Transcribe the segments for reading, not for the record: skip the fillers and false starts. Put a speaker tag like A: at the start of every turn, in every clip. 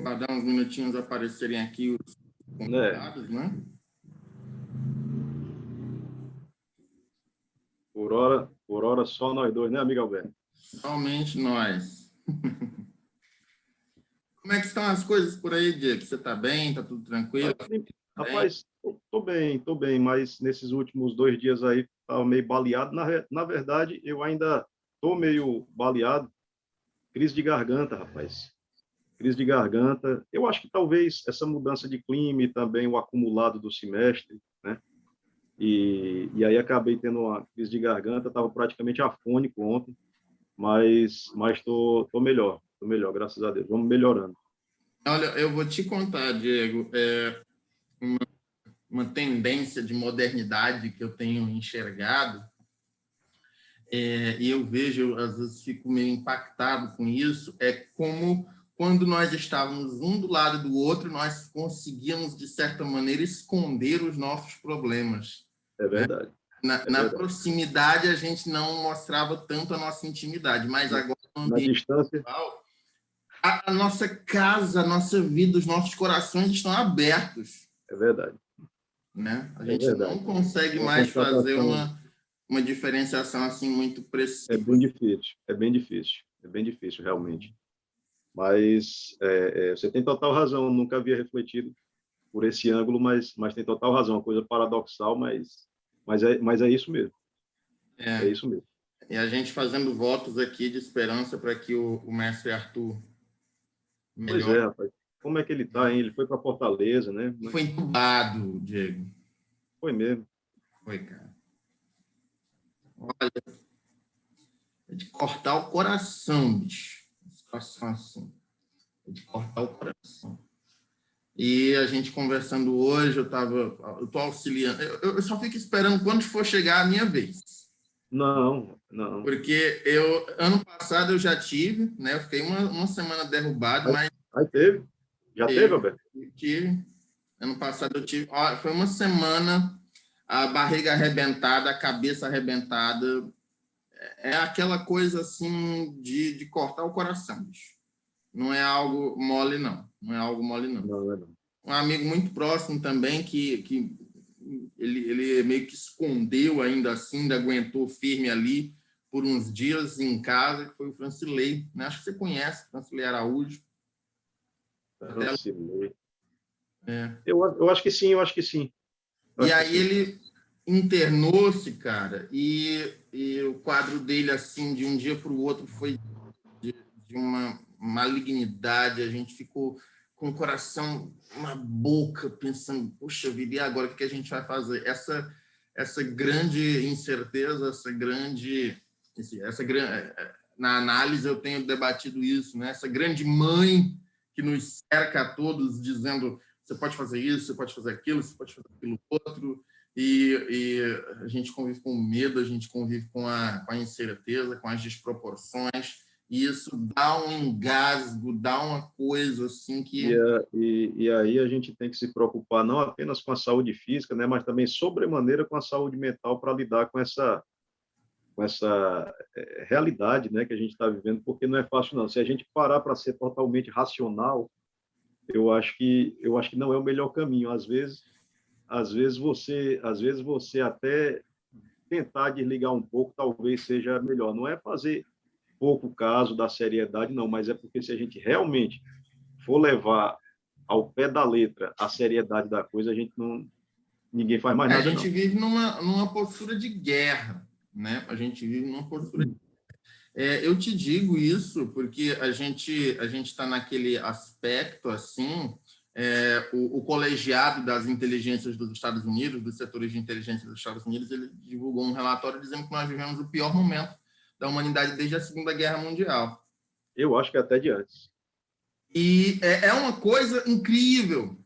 A: Aguardar uns minutinhos aparecerem aqui os convidados, né?
B: Por hora só nós dois, né, amigo Alberto?
A: Somente nós. Como é que estão as coisas por aí, Diego? Você está bem? Está tudo tranquilo?
B: Rapaz, tô bem, mas nesses últimos 2 dias aí estava meio baleado. Na verdade, eu ainda tô meio baleado. Crise de garganta, rapaz. Crise de garganta. Eu acho que talvez essa mudança de clima e também o acumulado do semestre, né? E aí acabei tendo uma crise de garganta, estava praticamente afônico ontem, mas tô melhor, graças a Deus. Vamos melhorando.
A: Olha, eu vou te contar, Diego, uma tendência de modernidade que eu tenho enxergado, e eu vejo, às vezes fico meio impactado com isso, é como quando nós estávamos um do lado do outro, nós conseguíamos, de certa maneira, esconder os nossos problemas.
B: É verdade.
A: Na proximidade, a gente não mostrava tanto a nossa intimidade, mas agora, no
B: na
A: ambiente
B: distância,
A: virtual, a nossa casa, a nossa vida, os nossos corações estão abertos.
B: é verdade.
A: Né? A gente não consegue
B: Uma
A: mais fazer
B: constatação.
A: uma diferenciação assim muito precisa.
B: É bem difícil, realmente. Mas você tem total razão, nunca havia refletido por esse ângulo, mas tem total razão, uma coisa paradoxal, mas é isso mesmo. É isso mesmo.
A: E a gente fazendo votos aqui de esperança para que o mestre Arthur melhore.
B: Pois é, rapaz. Como é que ele está, hein? Ele foi para Fortaleza, né?
A: Foi entubado, Diego.
B: Foi mesmo.
A: Foi, cara. Olha, é de cortar o coração, bicho. Situação assim. É de cortar o coração. E a gente conversando hoje, eu estou auxiliando. Eu só fico esperando quando for chegar a minha vez.
B: Não.
A: Porque ano passado eu já tive, né? Eu fiquei uma semana derrubado, mas...
B: Aí teve? Já teve, Alberto?
A: Tive. Ano passado eu tive... Ó, foi uma semana, a barriga arrebentada, a cabeça arrebentada. É aquela coisa, assim, de cortar o coração, bicho. Não é algo mole, não. Não é algo mole, não.
B: Não.
A: Um amigo muito próximo também, que ele meio que escondeu ainda assim, ainda aguentou firme ali por uns dias em casa, que foi o Francilei, né? Acho que você conhece, Francilei Araújo.
B: Francilei.
A: É.
B: Eu acho que sim.
A: E aí ele internou-se, cara, e o quadro dele, assim, de um dia para o outro, foi de uma malignidade. A gente ficou com o coração na boca, pensando, poxa vida, e agora o que a gente vai fazer? Essa grande incerteza, na análise eu tenho debatido isso, né? Essa grande mãe que nos cerca a todos, dizendo, você pode fazer isso, você pode fazer aquilo, você pode fazer aquilo outro, e a gente convive com o medo, a gente convive com a incerteza, com as desproporções, e isso dá um engasgo, dá uma coisa assim que...
B: E aí a gente tem que se preocupar não apenas com a saúde física, né, mas também sobremaneira com a saúde mental para lidar com essa realidade, né, que a gente está vivendo, porque não é fácil não. Se a gente parar para ser totalmente racional, eu acho que não é o melhor caminho. Às vezes você até tentar desligar um pouco talvez seja melhor. Não é fazer pouco caso da seriedade, não, mas é porque se a gente realmente for levar ao pé da letra a seriedade da coisa, ninguém faz mais nada, não.
A: A gente vive numa postura de guerra, né? A gente vive numa postura de guerra. Eu te digo isso porque a gente está naquele aspecto, assim, o colegiado das inteligências dos Estados Unidos, dos setores de inteligência dos Estados Unidos, ele divulgou um relatório dizendo que nós vivemos o pior momento da humanidade desde a Segunda Guerra Mundial.
B: Eu acho que até de antes.
A: E é uma coisa incrível.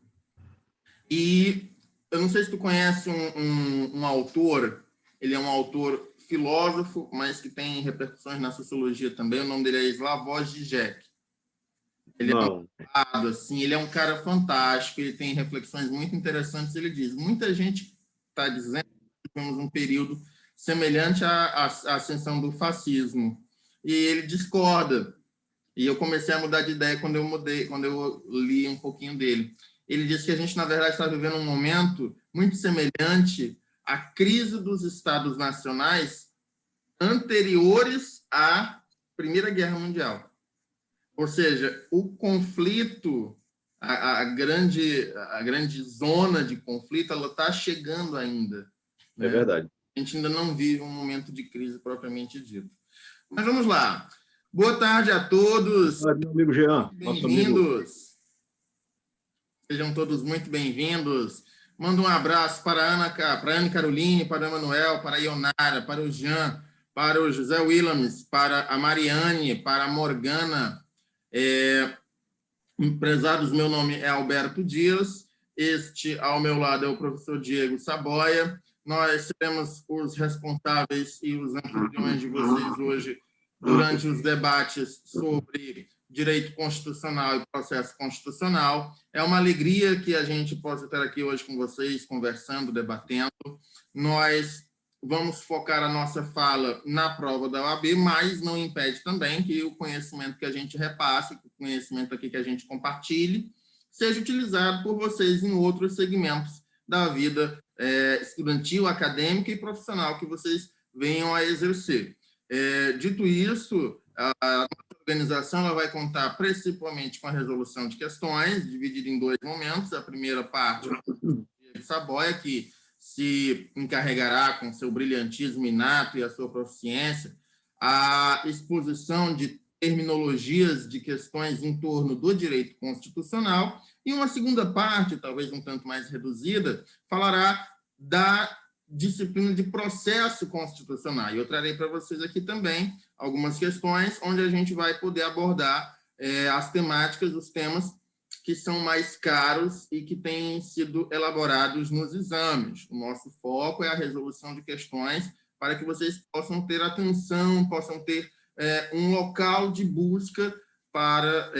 A: E eu não sei se tu conhece um autor, ele é um autor filósofo, mas que tem repercussões na sociologia também. O nome dele é Slavoj Žižek. Ele
B: não.
A: Assim, ele é um cara fantástico, ele tem reflexões muito interessantes. Ele diz, muita gente está dizendo que temos um período semelhante à ascensão do fascismo. E ele discorda. E eu comecei a mudar de ideia quando eu li um pouquinho dele. Ele disse que a gente, na verdade, está vivendo um momento muito semelhante à crise dos Estados nacionais anteriores à Primeira Guerra Mundial. Ou seja, o conflito, a grande zona de conflito, ela está chegando ainda, né?
B: É verdade.
A: A gente ainda não vive um momento de crise propriamente dito. Mas vamos lá. Boa tarde a todos.
B: Meu amigo Jean, nosso amigo.
A: Bem-vindos. Sejam todos muito bem-vindos. Mando um abraço para a Ana Caroline, para a Manuel, para a Ionara, para o Jean, para o José Williams, para a Mariane, para a Morgana. Prezados, meu nome é Alberto Dias. Este, ao meu lado, é o professor Diego Saboia. Nós seremos os responsáveis e os anfitriões de vocês hoje durante os debates sobre direito constitucional e processo constitucional. É uma alegria que a gente possa estar aqui hoje com vocês, conversando, debatendo. Nós vamos focar a nossa fala na prova da OAB, mas não impede também que o conhecimento que a gente repasse, o conhecimento aqui que a gente compartilhe, seja utilizado por vocês em outros segmentos da vida estudantil, acadêmica e profissional que vocês venham a exercer. Dito isso, a nossa organização ela vai contar principalmente com a resolução de questões, dividida em dois momentos. A primeira parte, o Saboia, que se encarregará com seu brilhantismo inato e a sua proficiência, a exposição de terminologias de questões em torno do direito constitucional, e uma segunda parte, talvez um tanto mais reduzida, falará da disciplina de processo constitucional. E eu trarei para vocês aqui também algumas questões onde a gente vai poder abordar as temáticas, os temas que são mais caros e que têm sido elaborados nos exames. O nosso foco é a resolução de questões para que vocês possam ter atenção, possam ter um local de busca para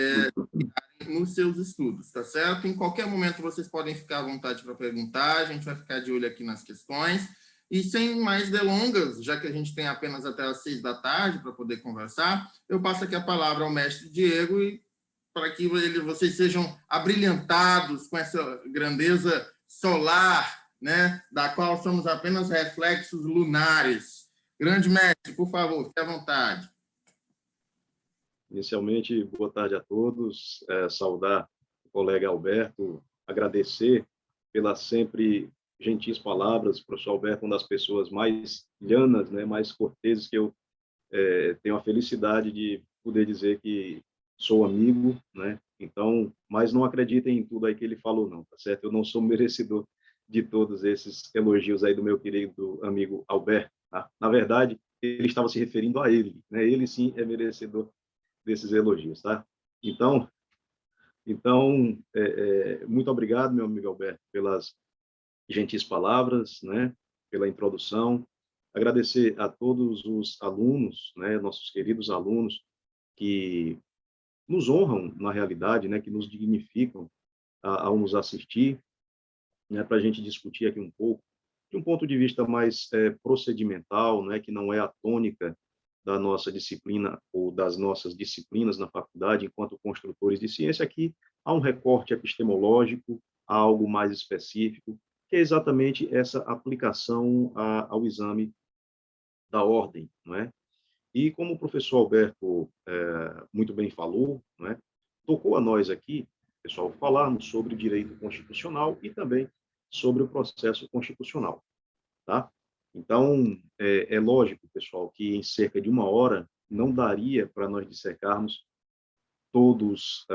A: nos seus estudos, tá certo? Em qualquer momento vocês podem ficar à vontade para perguntar, a gente vai ficar de olho aqui nas questões. E sem mais delongas, já que a gente tem apenas até às 6 da tarde para poder conversar, eu passo aqui a palavra ao mestre Diego e para que vocês sejam abrilhantados com essa grandeza solar, né, da qual somos apenas reflexos lunares. Grande mestre, por favor, fique à vontade.
B: Inicialmente, boa tarde a todos. Saudar o colega Alberto, agradecer pelas sempre gentis palavras. O professor Alberto é uma das pessoas mais llanas, né, mais corteses que eu tenho a felicidade de poder dizer que sou amigo, né? Então, mas não acreditem em tudo aí que ele falou, não, tá certo? Eu não sou merecedor de todos esses elogios aí do meu querido amigo Alberto, tá? Na verdade, ele estava se referindo a ele, né? Ele sim é merecedor desses elogios, tá? Então, muito obrigado, meu amigo Alberto, pelas gentis palavras, né? Pela introdução. Agradecer a todos os alunos, né? Nossos queridos alunos que nos honram, na realidade, né, que nos dignificam ao nos assistir, né, para a gente discutir aqui um pouco, de um ponto de vista mais procedimental, né, que não é a tônica da nossa disciplina ou das nossas disciplinas na faculdade, enquanto construtores de ciência. Aqui há um recorte epistemológico, há algo mais específico, que é exatamente essa aplicação ao exame da ordem, não é? E como o professor Alberto muito bem falou, né, tocou a nós aqui, pessoal, falarmos sobre direito constitucional e também sobre o processo constitucional, tá? Então, é lógico, pessoal, que em cerca de 1 hora não daria para nós dissecarmos todas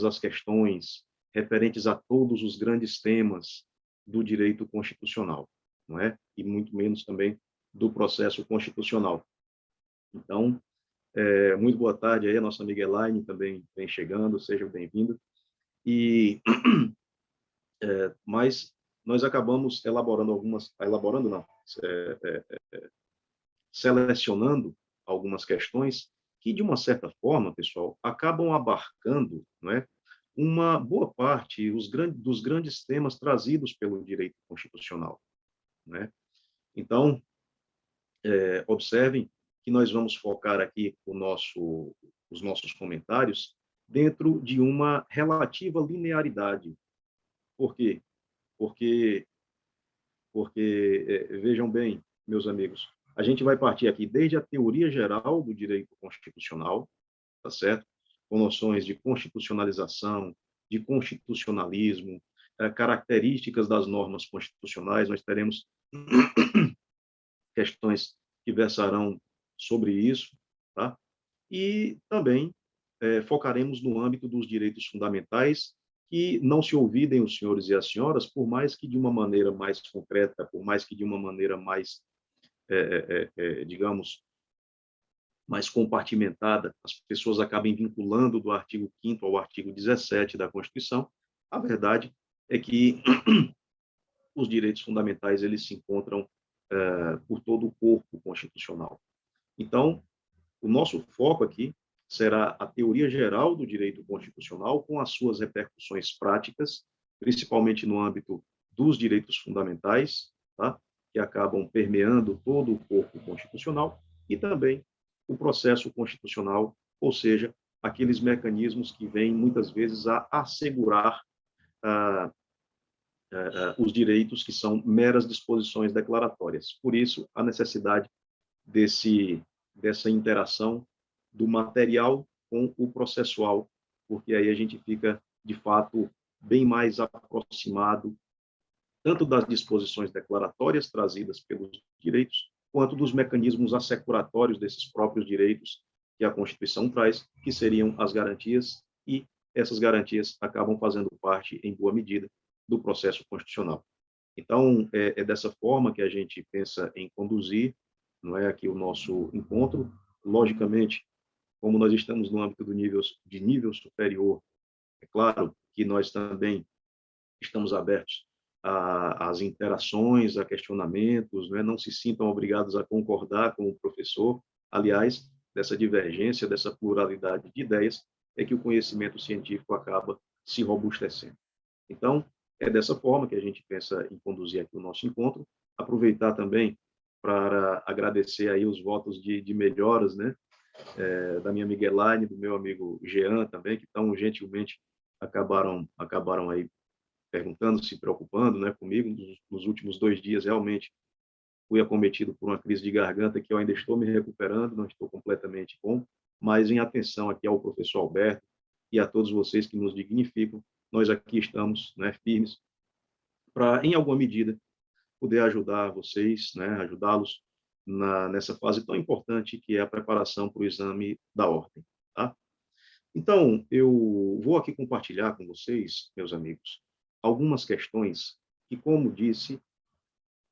B: as questões referentes a todos os grandes temas do direito constitucional, não é? E muito menos também do processo constitucional. Então, muito boa tarde aí, a nossa amiga Elaine também vem chegando, seja bem-vindo. Mas nós acabamos selecionando algumas questões que, de uma certa forma, pessoal, acabam abarcando, não é, uma boa parte dos grandes temas trazidos pelo direito constitucional, né? Então, observem que nós vamos focar aqui o nosso os nossos comentários dentro de uma relativa linearidade. Por quê? Porque, vejam bem, meus amigos, a gente vai partir aqui desde a teoria geral do direito constitucional, tá certo? Com noções de constitucionalização, de constitucionalismo, características das normas constitucionais, nós teremos questões que versarão sobre isso, tá? E também focaremos no âmbito dos direitos fundamentais, que não se olvidem os senhores e as senhoras, por mais que de uma maneira mais concreta, por mais que de uma maneira mais, digamos, mais compartimentada, as pessoas acabem vinculando do artigo 5º ao artigo 17 da Constituição, a verdade é que os direitos fundamentais eles se encontram por todo o corpo constitucional. Então, o nosso foco aqui será a teoria geral do direito constitucional com as suas repercussões práticas, principalmente no âmbito dos direitos fundamentais, tá? Que acabam permeando todo o corpo constitucional, e também o processo constitucional, ou seja, aqueles mecanismos que vêm muitas vezes a assegurar os direitos que são meras disposições declaratórias. Por isso, a necessidade dessa interação do material com o processual, porque aí a gente fica, de fato, bem mais aproximado tanto das disposições declaratórias trazidas pelos direitos, quanto dos mecanismos assecuratórios desses próprios direitos que a Constituição traz, que seriam as garantias, e essas garantias acabam fazendo parte, em boa medida, do processo constitucional. Então, é dessa forma que a gente pensa em conduzir, não é, aqui o nosso encontro. Logicamente, como nós estamos no âmbito de nível superior, é claro que nós também estamos abertos às interações, a questionamentos, não é? Não se sintam obrigados a concordar com o professor. Aliás, dessa divergência, dessa pluralidade de ideias, é que o conhecimento científico acaba se robustecendo. Então, é dessa forma que a gente pensa em conduzir aqui o nosso encontro. Aproveitar também para agradecer aí os votos de melhoras, né? Da minha amiga Elaine, do meu amigo Jean também, que tão gentilmente acabaram aí perguntando, se preocupando, né, comigo. Nos últimos 2 dias, realmente, fui acometido por uma crise de garganta que eu ainda estou me recuperando, não estou completamente bom, mas em atenção aqui ao professor Alberto e a todos vocês que nos dignificam, nós aqui estamos, né, firmes, para, em alguma medida, poder ajudar vocês, né, ajudá-los nessa fase tão importante que é a preparação para o exame da ordem, tá? Então, eu vou aqui compartilhar com vocês, meus amigos, algumas questões que, como disse,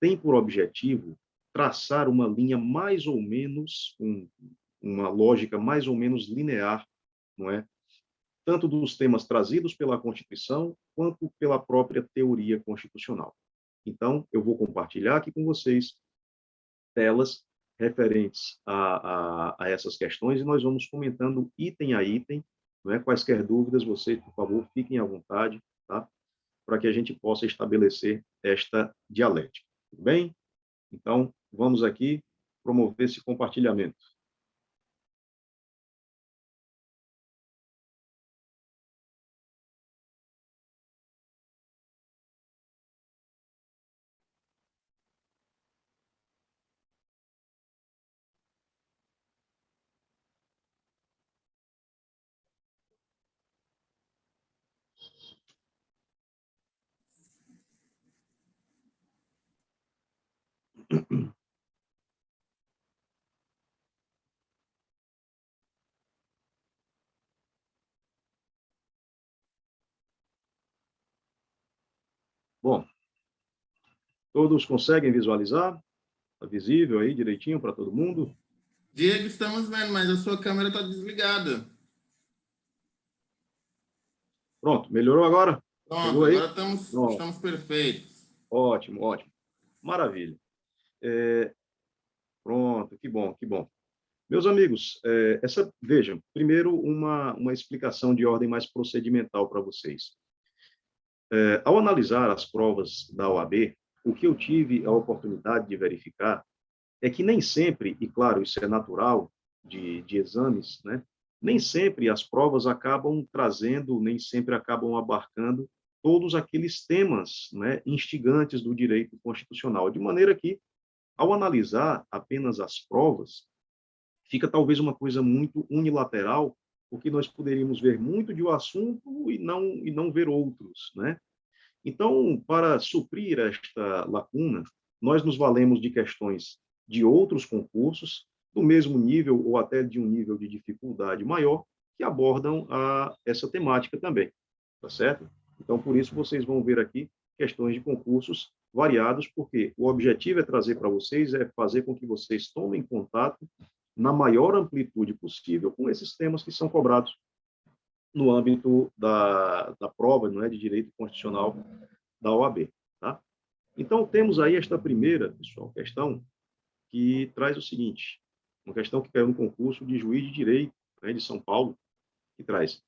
B: têm por objetivo traçar uma linha mais ou menos, uma lógica mais ou menos linear, não é? Tanto dos temas trazidos pela Constituição, quanto pela própria teoria constitucional. Então, eu vou compartilhar aqui com vocês telas referentes a essas questões, e nós vamos comentando item a item, não é? Quaisquer dúvidas, vocês, por favor, fiquem à vontade, tá? Para que a gente possa estabelecer esta dialética. Tudo bem? Então, vamos aqui promover esse compartilhamento. Bom, todos conseguem visualizar? Está visível aí direitinho para todo mundo?
A: Diego, estamos vendo, mas a sua câmera está desligada.
B: Pronto, melhorou agora?
A: Pronto,
B: Chegou aí?
A: agora estamos perfeitos.
B: Ótimo, ótimo. Maravilha. Pronto, que bom, que bom. Meus amigos, vejam, primeiro uma explicação de ordem mais procedimental para vocês. Ao analisar as provas da OAB, o que eu tive a oportunidade de verificar é que nem sempre, e claro, isso é natural de exames, né? Nem sempre as provas acabam trazendo, nem sempre acabam abarcando todos aqueles temas, né, instigantes do direito constitucional, de maneira que, ao analisar apenas as provas, fica talvez uma coisa muito unilateral, porque nós poderíamos ver muito de um assunto e não ver outros, né? Então, para suprir esta lacuna, nós nos valemos de questões de outros concursos, do mesmo nível ou até de um nível de dificuldade maior, que abordam essa temática também, tá certo? Então, por isso, vocês vão ver aqui questões de concursos variados, porque o objetivo é trazer para vocês, é fazer com que vocês tomem contato na maior amplitude possível com esses temas que são cobrados no âmbito da prova, não é, de direito constitucional da OAB, tá? Então, temos aí esta primeira, pessoal, questão que traz o seguinte, uma questão que caiu no concurso de juiz de direito, né, de São Paulo, que traz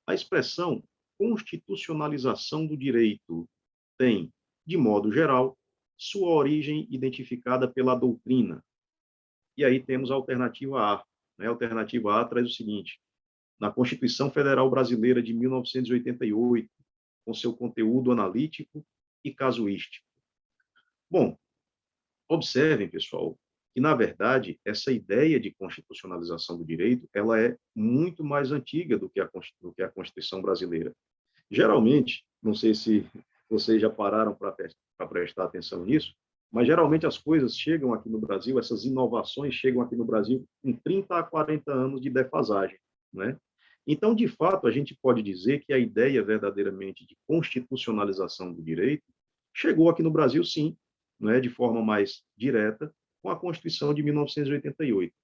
B: a expressão constitucionalização do direito tem, de modo geral, sua origem identificada pela doutrina. E aí temos a alternativa A. Né? A alternativa A traz o seguinte, na Constituição Federal Brasileira de 1988, com seu conteúdo analítico e casuístico. Bom, observem, pessoal, que, na verdade, essa ideia de constitucionalização do direito, ela é muito mais antiga do que a Constituição brasileira. Geralmente, não sei se vocês já pararam para prestar atenção nisso, mas geralmente as coisas chegam aqui no Brasil, essas inovações chegam aqui no Brasil com 30 a 40 anos de defasagem, né? Então, de fato, a gente pode dizer que a ideia verdadeiramente de constitucionalização do direito chegou aqui no Brasil, sim, né, de forma mais direta, com a Constituição de 1988.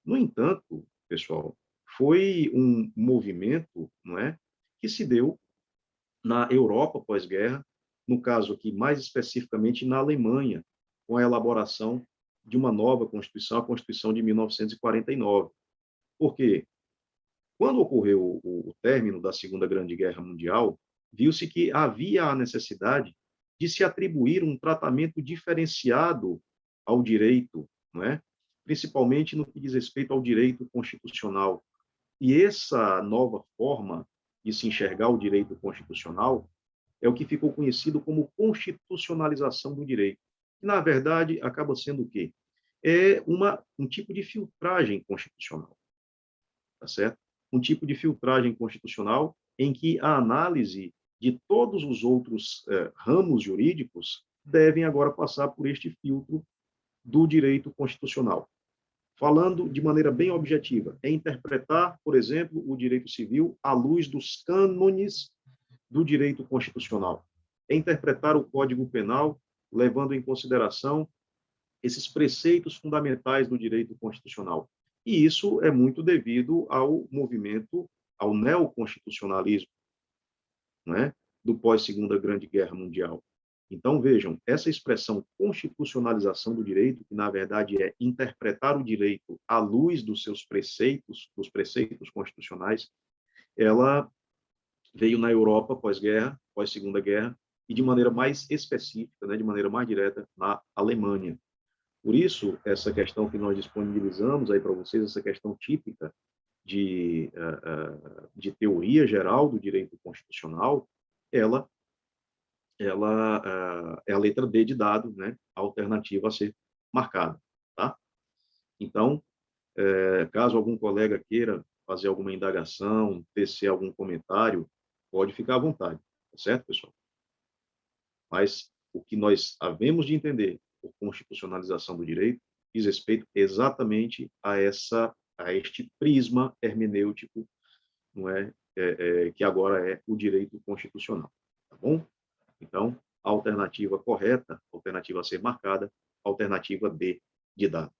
B: No entanto, pessoal, foi um movimento, não é, que se deu na Europa pós-guerra, no caso aqui, mais especificamente na Alemanha, com a elaboração de uma nova Constituição, a Constituição de 1949. Por quê? Quando ocorreu o término da Segunda Grande Guerra Mundial, viu-se que havia a necessidade de se atribuir um tratamento diferenciado ao direito, não é? Principalmente no que diz respeito ao direito constitucional. E essa nova forma de se enxergar o direito constitucional é o que ficou conhecido como constitucionalização do direito. Que, na verdade, acaba sendo o quê? É um tipo de filtragem constitucional, tá certo? Um tipo de filtragem constitucional em que a análise de todos os outros ramos jurídicos devem agora passar por este filtro do direito constitucional. Falando de maneira bem objetiva, é interpretar, por exemplo, o direito civil à luz dos cânones do direito constitucional. É interpretar o Código Penal levando em consideração esses preceitos fundamentais do direito constitucional. E isso é muito devido ao movimento, ao neoconstitucionalismo, né, do pós-Segunda Grande Guerra Mundial. Então, vejam, essa expressão constitucionalização do direito, que na verdade é interpretar o direito à luz dos seus preceitos, dos preceitos constitucionais, ela veio na Europa pós-guerra, pós-Segunda Guerra, e de maneira mais específica, né, de maneira mais direta, na Alemanha. Por isso, essa questão que nós disponibilizamos aí para vocês, essa questão típica de teoria geral do direito constitucional, ela é a letra D de dado, né, a alternativa a ser marcada, tá? Então, caso algum colega queira fazer alguma indagação, tecer algum comentário, pode ficar à vontade, tá certo, pessoal? Mas o que nós havemos de entender por constitucionalização do direito diz respeito exatamente a este prisma hermenêutico, não é, que agora é o direito constitucional, tá bom? Então, a alternativa correta, a alternativa a ser marcada, a alternativa D de dado,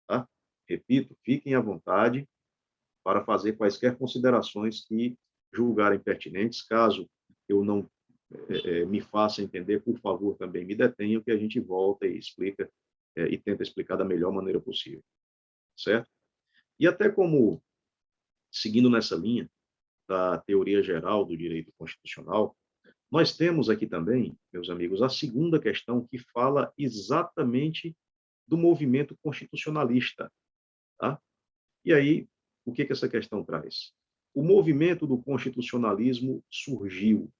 B: tá? Repito, fiquem à vontade para fazer quaisquer considerações que julgarem pertinentes. Caso eu não me faça entender, por favor, também me detenham, que a gente volta e explica e tenta explicar da melhor maneira possível, certo? E até como, seguindo nessa linha da teoria geral do direito constitucional, nós temos aqui também, meus amigos, a segunda questão que fala exatamente do movimento constitucionalista, tá? E aí, o que essa questão traz? O movimento do constitucionalismo surgiu,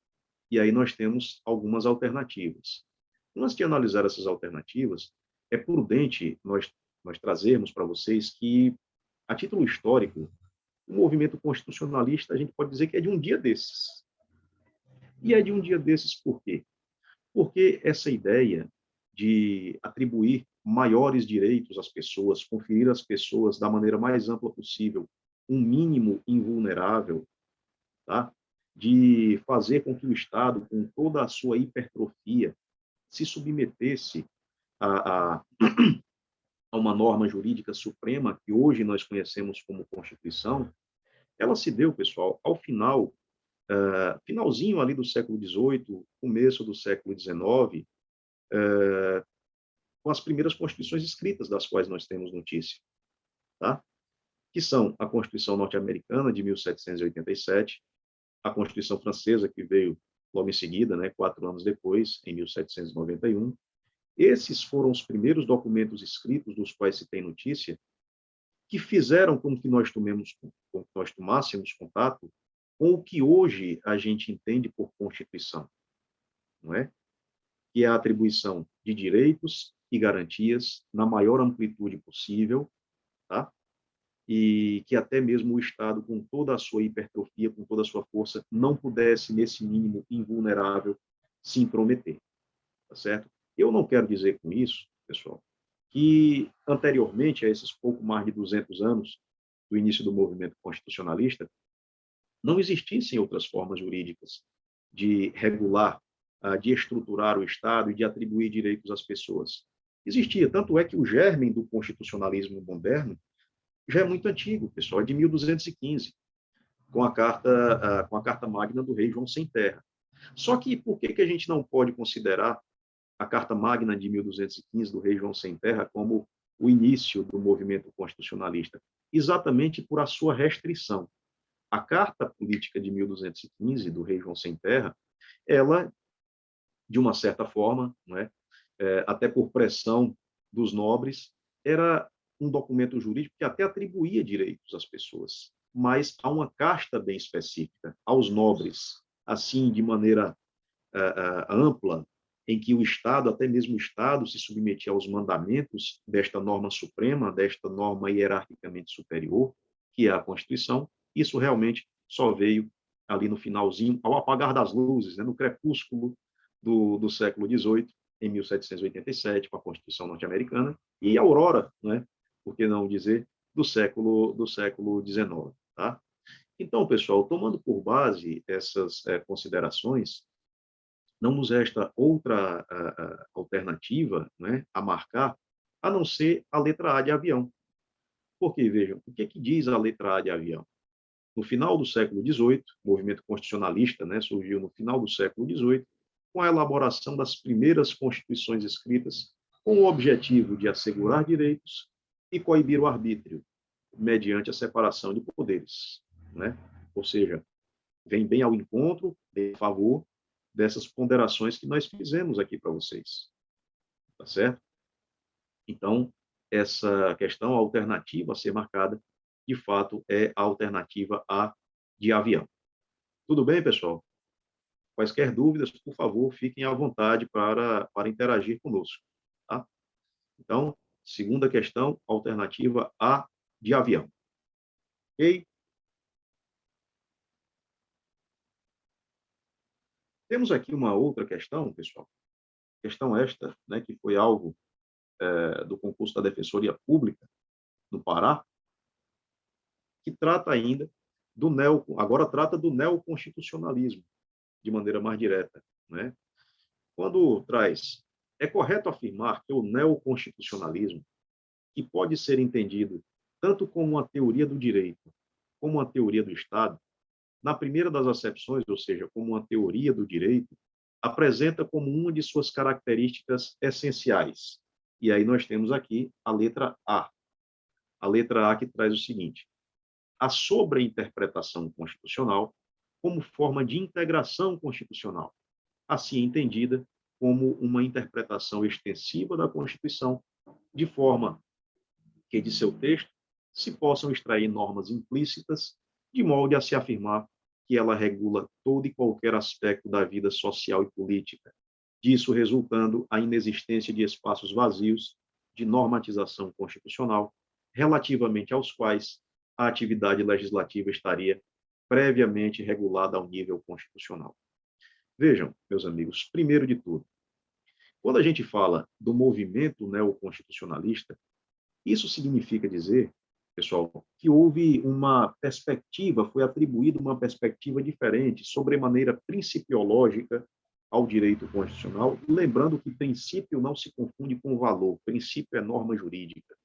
B: e aí nós temos algumas alternativas. Antes de analisar essas alternativas, é prudente nós trazermos para vocês que, a título histórico, o movimento constitucionalista, a gente pode dizer que é de um dia desses. E é de um dia desses por quê? Porque essa ideia de atribuir maiores direitos às pessoas, conferir às pessoas da maneira mais ampla possível um mínimo invulnerável, tá? De fazer com que o Estado, com toda a sua hipertrofia, se submetesse a uma norma jurídica suprema que hoje nós conhecemos como Constituição, ela se deu, pessoal, ao finalzinho ali do século XVIII, começo do século XIX, com as primeiras constituições escritas das quais nós temos notícia, tá? Que são a Constituição norte-americana de 1787, a Constituição francesa, que veio logo em seguida, né, 4 anos depois, em 1791. Esses foram os primeiros documentos escritos dos quais se tem notícia, que fizeram com que nós tomássemos contato com o que hoje a gente entende por Constituição, não é? Que é a atribuição de direitos e garantias na maior amplitude possível, tá? E que até mesmo o Estado, com toda a sua hipertrofia, com toda a sua força, não pudesse, nesse mínimo invulnerável, se intrometer, tá certo? Eu não quero dizer com isso, pessoal, que anteriormente a esses pouco mais de 200 anos do início do movimento constitucionalista, não existissem outras formas jurídicas de regular, de estruturar o Estado e de atribuir direitos às pessoas. Existia, tanto é que o germe do constitucionalismo moderno já é muito antigo, pessoal, é de 1215, com a Carta Magna do rei João Sem Terra. Só que por que a gente não pode considerar a Carta Magna de 1215 do rei João Sem Terra como o início do movimento constitucionalista? Exatamente por a sua restrição. A Carta Política de 1215 do rei João Sem Terra, ela, de uma certa forma, não é, até por pressão dos nobres, era um documento jurídico que até atribuía direitos às pessoas, mas a uma casta bem específica, aos nobres, assim, de maneira ampla, em que o Estado, até mesmo o Estado, se submetia aos mandamentos desta norma suprema, desta norma hierarquicamente superior, que é a Constituição. Isso realmente só veio ali no finalzinho, ao apagar das luzes, né, no crepúsculo do século XVIII, em 1787, com a Constituição norte-americana, e a aurora, né, por que não dizer, do século XIX. Tá? Então, pessoal, tomando por base essas considerações, não nos resta outra alternativa, né, a marcar, a não ser a letra A de avião. Porque, vejam, o que diz a letra A de avião? No final do século XVIII, o movimento constitucionalista, né, surgiu no final do século XVIII, com a elaboração das primeiras constituições escritas, com o objetivo de assegurar direitos e coibir o arbítrio, mediante a separação de poderes, né? Ou seja, vem bem ao encontro, em favor dessas ponderações que nós fizemos aqui para vocês, tá certo? Então, essa questão alternativa a ser marcada, de fato, é a alternativa A de avião. Tudo bem, pessoal? Quaisquer dúvidas, por favor, fiquem à vontade para interagir conosco. Tá? Então, segunda questão, alternativa A de avião. Ok? Temos aqui uma outra questão, pessoal. Questão esta, né, que foi alvo do concurso da Defensoria Pública no Pará, que trata ainda agora trata do neoconstitucionalismo, de maneira mais direta, né? Quando traz, é correto afirmar que o neoconstitucionalismo, que pode ser entendido tanto como uma teoria do direito, como uma teoria do Estado, na primeira das acepções, ou seja, como uma teoria do direito, apresenta como uma de suas características essenciais. E aí nós temos aqui a letra A. A letra A que traz o seguinte: a sobreinterpretação constitucional como forma de integração constitucional, assim entendida como uma interpretação extensiva da Constituição, de forma que de seu texto se possam extrair normas implícitas, de modo a se afirmar que ela regula todo e qualquer aspecto da vida social e política, disso resultando a inexistência de espaços vazios de normatização constitucional, relativamente aos quais a atividade legislativa estaria previamente regulada ao nível constitucional. Vejam, meus amigos, primeiro de tudo, quando a gente fala do movimento neoconstitucionalista, isso significa dizer, pessoal, que houve uma perspectiva, foi atribuída uma perspectiva diferente, sobremaneira principiológica ao direito constitucional, lembrando que princípio não se confunde com valor, princípio é norma jurídica.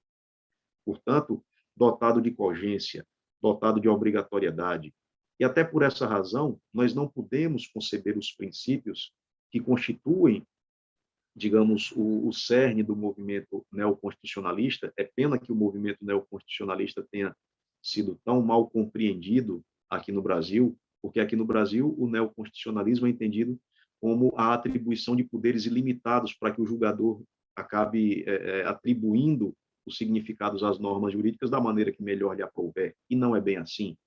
B: Portanto, dotado de cogência, dotado de obrigatoriedade. E até por essa razão, nós não podemos conceber os princípios que constituem, digamos, o cerne do movimento neoconstitucionalista. É pena que o movimento neoconstitucionalista tenha sido tão mal compreendido aqui no Brasil, porque aqui no Brasil o neoconstitucionalismo é entendido como a atribuição de poderes ilimitados para que o julgador acabe atribuindo os significados às normas jurídicas da maneira que melhor lhe aprouver. E não é bem assim.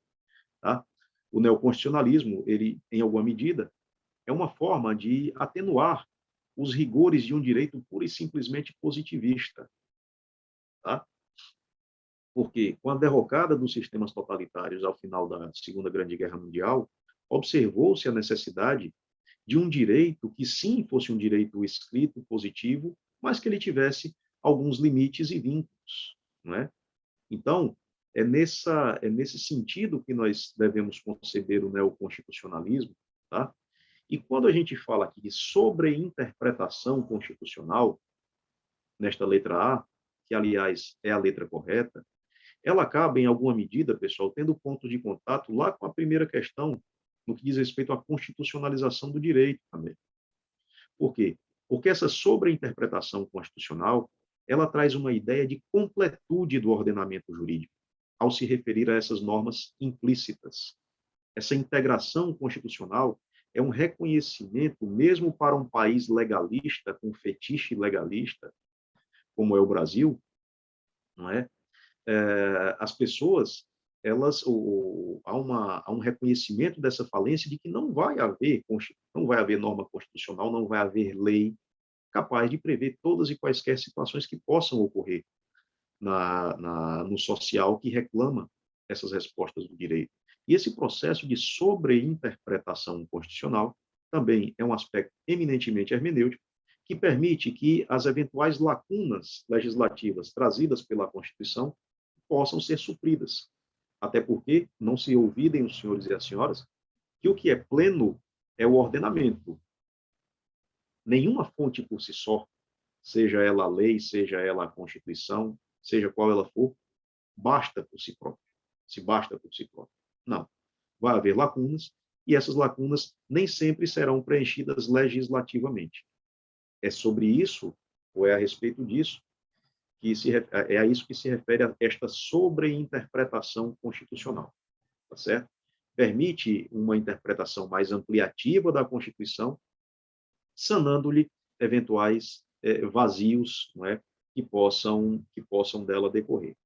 B: Tá? O neoconstitucionalismo, ele, em alguma medida, é uma forma de atenuar os rigores de um direito pura e simplesmente positivista. Tá? Porque, com a derrocada dos sistemas totalitários ao final da Segunda Grande Guerra Mundial, observou-se a necessidade de um direito que, sim, fosse um direito escrito, positivo, mas que ele tivesse alguns limites e vínculos. Não é? Então, é nesse sentido que nós devemos conceber o neoconstitucionalismo. Tá? E quando a gente fala aqui de sobreinterpretação constitucional, nesta letra A, que, aliás, é a letra correta, ela acaba, em alguma medida, pessoal, tendo ponto de contato lá com a primeira questão, no que diz respeito à constitucionalização do direito também. Por quê? Porque essa sobreinterpretação constitucional, ela traz uma ideia de completude do ordenamento jurídico, ao se referir a essas normas implícitas. Essa integração constitucional é um reconhecimento, mesmo para um país legalista, com fetiche legalista, como é o Brasil, não é? As pessoas, elas, há um reconhecimento dessa falência de que não vai haver norma constitucional, não vai haver lei capaz de prever todas e quaisquer situações que possam ocorrer no social que reclama essas respostas do direito. E esse processo de sobreinterpretação constitucional também é um aspecto eminentemente hermenêutico, que permite que as eventuais lacunas legislativas trazidas pela Constituição possam ser supridas. Até porque, não se olvidem os senhores e as senhoras, que o que é pleno é o ordenamento. Nenhuma fonte por si só, seja ela a lei, seja ela a Constituição, seja qual ela for, basta por si própria. Se basta por si própria. Não. Vai haver lacunas, e essas lacunas nem sempre serão preenchidas legislativamente. É sobre isso, ou é a respeito disso, é a isso que se refere a esta sobreinterpretação constitucional. Tá certo? Permite uma interpretação mais ampliativa da Constituição, sanando-lhe eventuais vazios, não é, que possam dela decorrer.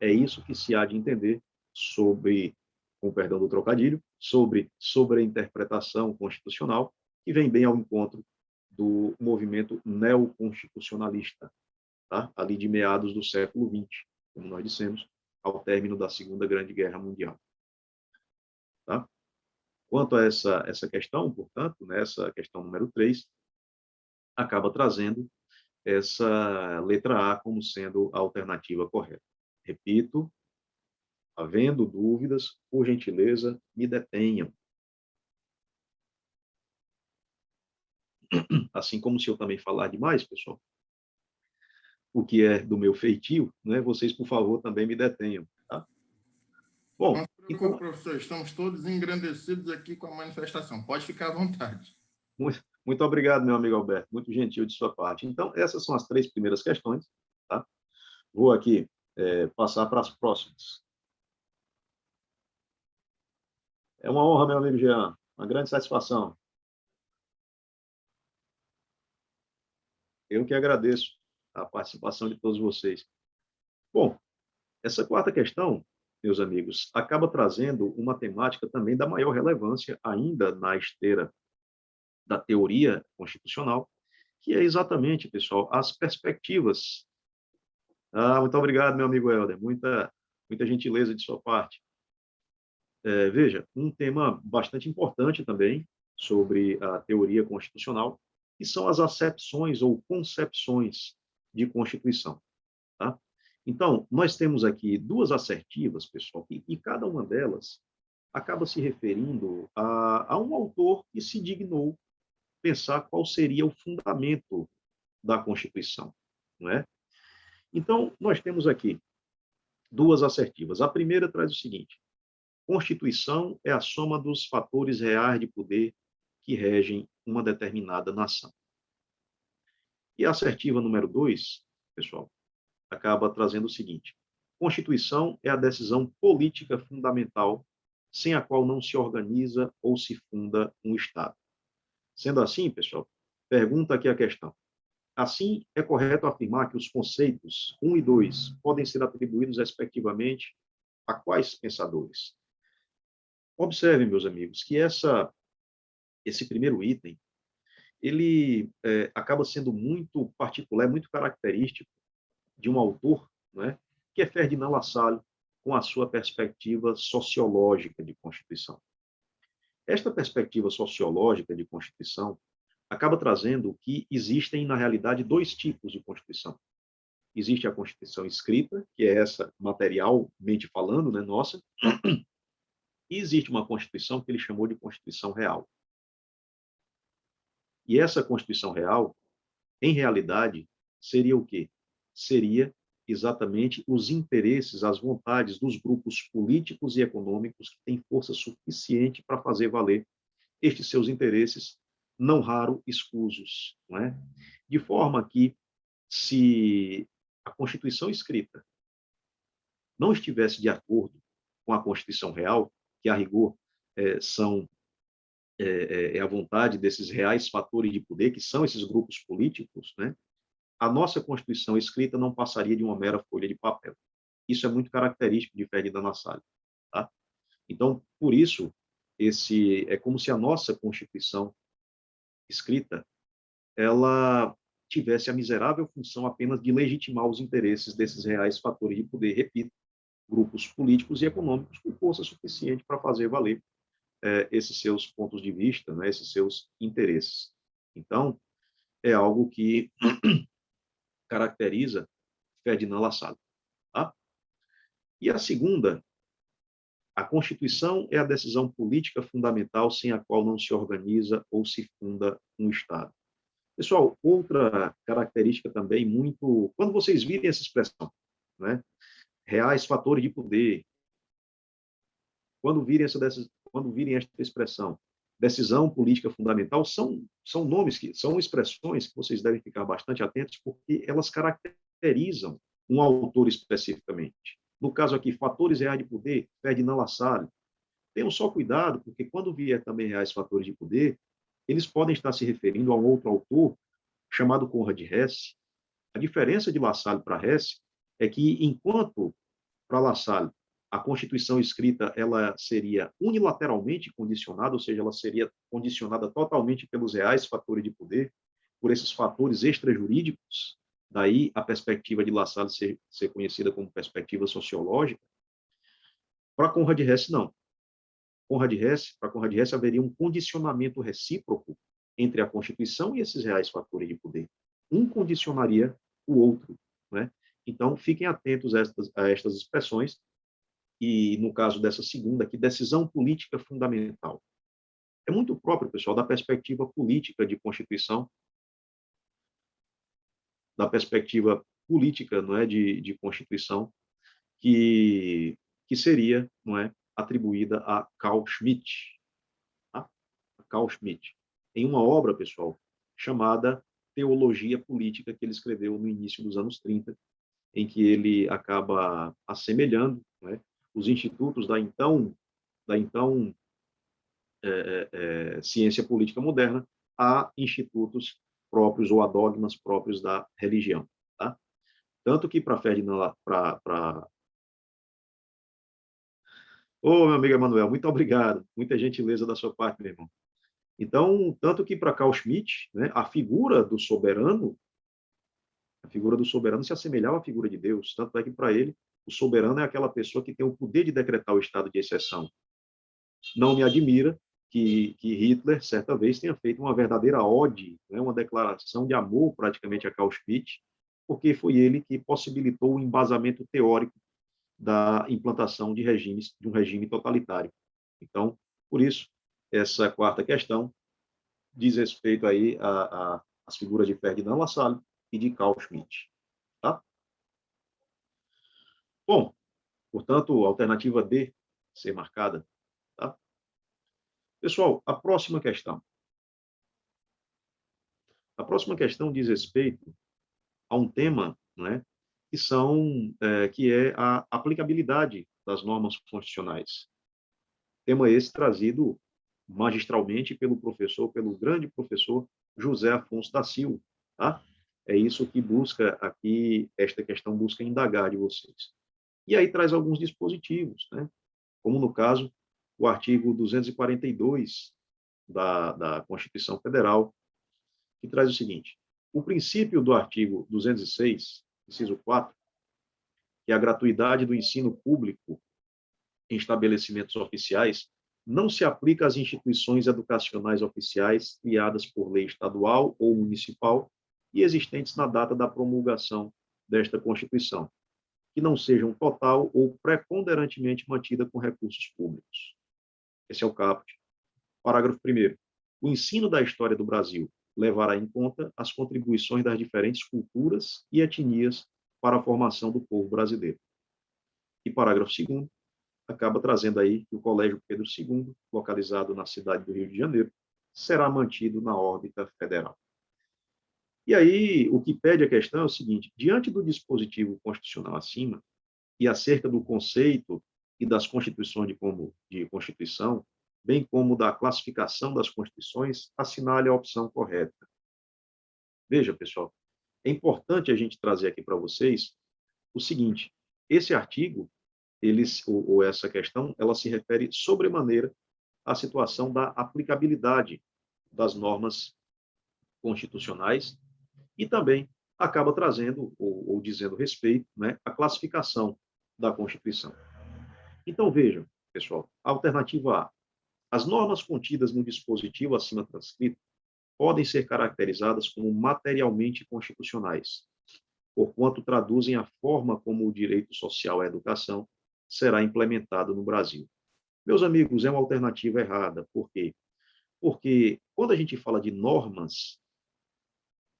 B: É isso que se há de entender sobre, com perdão do trocadilho, sobre a interpretação constitucional, que vem bem ao encontro do movimento neoconstitucionalista, tá? Ali de meados do século XX, como nós dissemos, ao término da Segunda Grande Guerra Mundial. Tá? Quanto a essa questão, portanto, essa questão número 3, acaba trazendo essa letra A como sendo a alternativa correta. Repito, havendo dúvidas, por gentileza, me detenham. Assim como se eu também falar demais, pessoal, o que é do meu feitio, né, vocês, por favor, também me detenham. Tá? Bom,
A: não se preocupe, então, professor, estamos todos engrandecidos aqui com a manifestação. Pode ficar à vontade.
B: Muito obrigado, meu amigo Alberto. Muito gentil de sua parte. Então, essas são as 3 primeiras questões. Tá? Vou aqui passar para as próximas. É uma honra, meu amigo Jean. Uma grande satisfação. Eu que agradeço a participação de todos vocês. Bom, Essa quarta questão, meus amigos, acaba trazendo uma temática também da maior relevância ainda na esteira da teoria constitucional, que é exatamente, pessoal, as perspectivas. Muito obrigado, meu amigo Helder, muita gentileza de sua parte. Veja, um tema bastante importante também sobre a teoria constitucional, que são as acepções ou concepções de Constituição. Tá? Então, nós temos aqui duas assertivas, pessoal, e cada uma delas acaba se referindo a um autor que se dignou pensar qual seria o fundamento da Constituição, não é? Então, nós temos aqui duas assertivas. A primeira traz o seguinte: Constituição é a soma dos fatores reais de poder que regem uma determinada nação. E a assertiva número 2, pessoal, acaba trazendo o seguinte: Constituição é a decisão política fundamental sem a qual não se organiza ou se funda um Estado. Sendo assim, pessoal, pergunta aqui a questão. Assim, é correto afirmar que os conceitos 1 e 2 podem ser atribuídos respectivamente a quais pensadores? Observem, meus amigos, que esse primeiro item, ele acaba sendo muito particular, muito característico de um autor, não é? Que é Ferdinand Lassalle, com a sua perspectiva sociológica de Constituição. Esta perspectiva sociológica de Constituição acaba trazendo que existem, na realidade, dois tipos de Constituição. Existe a Constituição escrita, que é essa materialmente falando, né, nossa, e existe uma Constituição que ele chamou de Constituição Real. E essa Constituição Real, em realidade, seria o quê? Seria exatamente os interesses, as vontades dos grupos políticos e econômicos que têm força suficiente para fazer valer estes seus interesses, não raro escusos, não é? De forma que, se a Constituição escrita não estivesse de acordo com a Constituição Real, que a rigor são a vontade desses reais fatores de poder, que são esses grupos políticos, né? A nossa Constituição escrita não passaria de uma mera folha de papel. Isso é muito característico de Ferdinand Lassalle, tá? Então, por isso, é como se a nossa Constituição escrita, ela tivesse a miserável função apenas de legitimar os interesses desses reais fatores de poder, repito, grupos políticos e econômicos com força suficiente para fazer valer esses seus pontos de vista, né, esses seus interesses. Então, é algo que caracteriza Ferdinand Lassalle. Tá? E a segunda, a Constituição é a decisão política fundamental sem a qual não se organiza ou se funda um Estado. Pessoal, outra característica também muito... Quando vocês virem essa expressão, né, reais fatores de poder, quando virem esta expressão, decisão política fundamental, são nomes são expressões que vocês devem ficar bastante atentos, porque elas caracterizam um autor especificamente. No caso aqui, fatores reais de poder, Ferdinand Lassalle. Tenham só cuidado, porque quando vier também reais fatores de poder, eles podem estar se referindo a um outro autor chamado Conrad Hesse. A diferença de Lassalle para Hesse é que, enquanto para Lassalle a Constituição escrita ela seria unilateralmente condicionada, ou seja, ela seria condicionada totalmente pelos reais fatores de poder, por esses fatores extrajurídicos, daí a perspectiva de Lassalle ser conhecida como perspectiva sociológica. Para Conrad Hesse, não. Para Conrad Hesse haveria um condicionamento recíproco entre a Constituição e esses reais fatores de poder. Um condicionaria o outro, né? Então, fiquem atentos a estas expressões, e no caso dessa segunda aqui, decisão política fundamental. É muito próprio, pessoal, da perspectiva política de Constituição, da perspectiva política, não é, de Constituição, que seria, não é, atribuída a Carl Schmitt, tá? Carl Schmitt, em uma obra, pessoal, chamada Teologia Política, que ele escreveu no início dos anos 30, em que ele acaba assemelhando, né, os institutos da então ciência política moderna a institutos próprios ou a dogmas próprios da religião. Tá? Tanto que para Ô, meu amigo Emanuel, muito obrigado. Muita gentileza da sua parte, meu irmão. Então, tanto que para Carl Schmitt, né, a figura do soberano se assemelhava à figura de Deus. Tanto é que, para ele, o soberano é aquela pessoa que tem o poder de decretar o estado de exceção. Não me admira que Hitler, certa vez, tenha feito uma verdadeira ode, né, uma declaração de amor praticamente a Carl Schmitt, porque foi ele que possibilitou o embasamento teórico da implantação de um regime totalitário. Então, por isso, essa quarta questão diz respeito aí às figuras de Ferdinand Lassalle e de Carl Schmitt. Tá? Bom, portanto, alternativa D ser marcada. Tá? Pessoal, a próxima questão. A próxima questão diz respeito a um tema, né, que é a aplicabilidade das normas constitucionais. Tema esse trazido magistralmente pelo grande professor José Afonso da Silva. Tá? É isso que busca aqui, esta questão busca indagar de vocês. E aí traz alguns dispositivos, né? Como no caso, o artigo 242 da Constituição Federal, que traz o seguinte: o princípio do artigo 206, inciso 4, que é a gratuidade do ensino público em estabelecimentos oficiais, não se aplica às instituições educacionais oficiais criadas por lei estadual ou municipal e existentes na data da promulgação desta Constituição, que não sejam total ou preponderantemente mantidas com recursos públicos. Esse é o caput. Parágrafo 1º. O ensino da história do Brasil levará em conta as contribuições das diferentes culturas e etnias para a formação do povo brasileiro. E parágrafo 2º, acaba trazendo aí que o Colégio Pedro II, localizado na cidade do Rio de Janeiro, será mantido na órbita federal. E aí, o que pede a questão é o seguinte: diante do dispositivo constitucional acima, e acerca do conceito e das constituições de Constituição, bem como da classificação das constituições, assinale a opção correta. Veja, pessoal, é importante a gente trazer aqui para vocês o seguinte: esse artigo, ou essa questão, ela se refere sobremaneira à situação da aplicabilidade das normas constitucionais e também acaba trazendo ou dizendo respeito, né, à classificação da Constituição. Então, vejam, pessoal, a alternativa A. As normas contidas no dispositivo acima transcrito podem ser caracterizadas como materialmente constitucionais, porquanto traduzem a forma como o direito social à educação será implementado no Brasil. Meus amigos, é uma alternativa errada. Por quê? Porque quando a gente fala de normas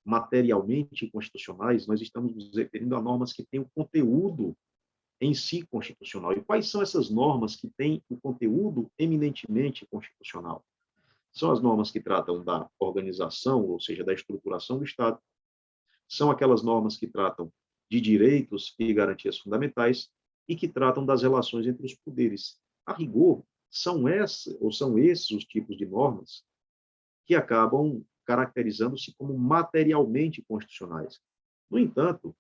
B: materialmente constitucionais, nós estamos nos referindo a normas que têm o conteúdo em si constitucional. E quais são essas normas que têm o conteúdo eminentemente constitucional? São as normas que tratam da organização, ou seja, da estruturação do Estado. São aquelas normas que tratam de direitos e garantias fundamentais e que tratam das relações entre os poderes. A rigor, são esses os tipos de normas que acabam caracterizando-se como materialmente constitucionais. No entanto,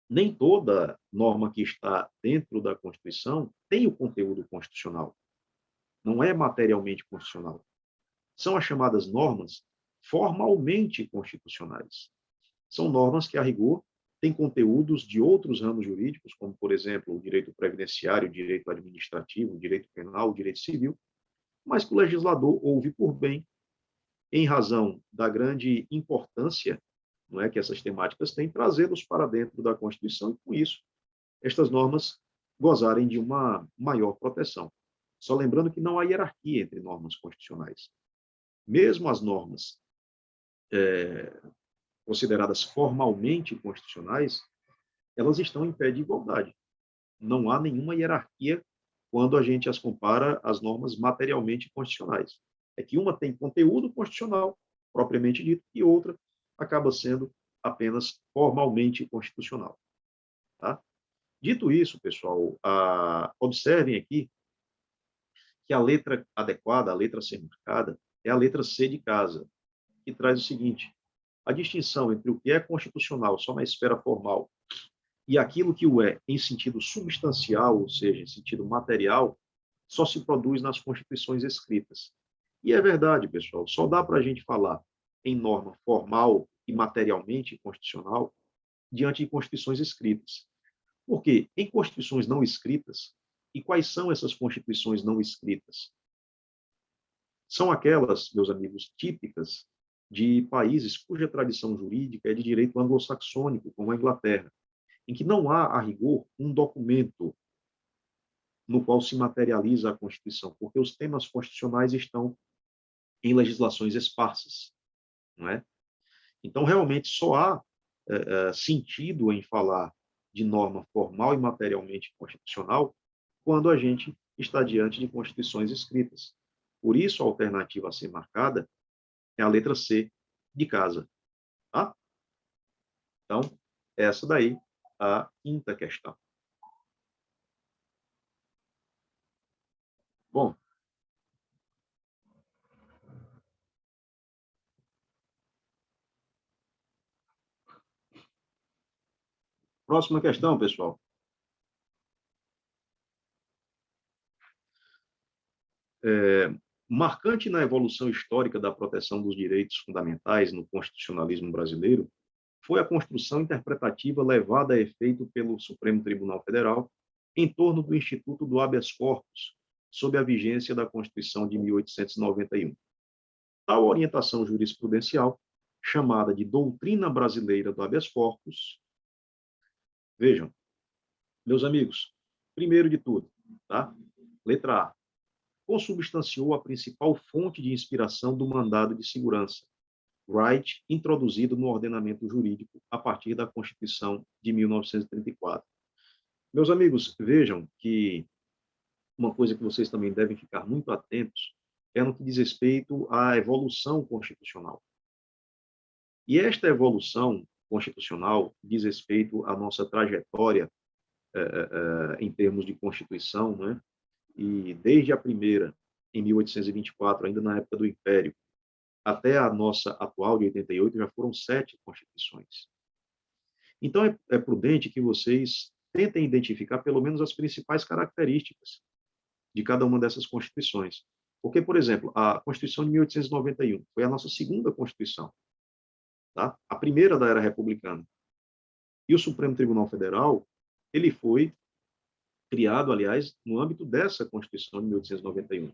B: nem toda norma que está dentro da Constituição tem o conteúdo constitucional. Não é materialmente constitucional. São as chamadas normas formalmente constitucionais. São normas que, a rigor, têm conteúdos de outros ramos jurídicos, como, por exemplo, o direito previdenciário, o direito administrativo, o direito penal, o direito civil, mas que o legislador ouve por bem, em razão da grande importância, não é, que essas temáticas têm, trazê-los para dentro da Constituição e, com isso, estas normas gozarem de uma maior proteção. Só lembrando que não há hierarquia entre normas constitucionais. Mesmo as normas consideradas formalmente constitucionais, elas estão em pé de igualdade. Não há nenhuma hierarquia quando a gente as compara às normas materialmente constitucionais. É que uma tem conteúdo constitucional, propriamente dito, e outra acaba sendo apenas formalmente constitucional. Tá? Dito isso, pessoal, observem aqui que a letra adequada, a letra a ser marcada, é a letra C de casa, que traz o seguinte: a distinção entre o que é constitucional só na esfera formal e aquilo que o é em sentido substancial, ou seja, em sentido material, só se produz nas constituições escritas. E é verdade, pessoal, só dá para a gente falar em norma formal e materialmente constitucional diante de constituições escritas. Porque em constituições não escritas, e quais são essas constituições não escritas? São aquelas, meus amigos, típicas de países cuja tradição jurídica é de direito anglo-saxônico, como a Inglaterra, em que não há, a rigor, um documento no qual se materializa a Constituição, porque os temas constitucionais estão em legislações esparsas, não é? Então, realmente, só há sentido em falar de norma formal e materialmente constitucional quando a gente está diante de constituições escritas. Por isso, a alternativa a ser marcada é a letra C, de casa. Tá? Então, essa daí a quinta questão. Bom, próxima questão, pessoal. Marcante na evolução histórica da proteção dos direitos fundamentais no constitucionalismo brasileiro foi a construção interpretativa levada a efeito pelo Supremo Tribunal Federal em torno do Instituto do habeas corpus, sob a vigência da Constituição de 1891. Tal orientação jurisprudencial, chamada de doutrina brasileira do habeas corpus, vejam, meus amigos, primeiro de tudo, tá? Letra A, consubstanciou a principal fonte de inspiração do mandado de segurança, right, introduzido no ordenamento jurídico a partir da Constituição de 1934. Meus amigos, vejam que uma coisa que vocês também devem ficar muito atentos é no que diz respeito à evolução constitucional. E esta evolução constitucional diz respeito à nossa trajetória em termos de Constituição, né? E desde a primeira, em 1824, ainda na época do Império, até a nossa atual, de 88, já foram 7 constituições. Então, é prudente que vocês tentem identificar pelo menos as principais características de cada uma dessas constituições. Porque, por exemplo, a Constituição de 1891 foi a nossa segunda Constituição, tá? A primeira da era republicana. E o Supremo Tribunal Federal, ele foi criado, aliás, no âmbito dessa Constituição de 1891.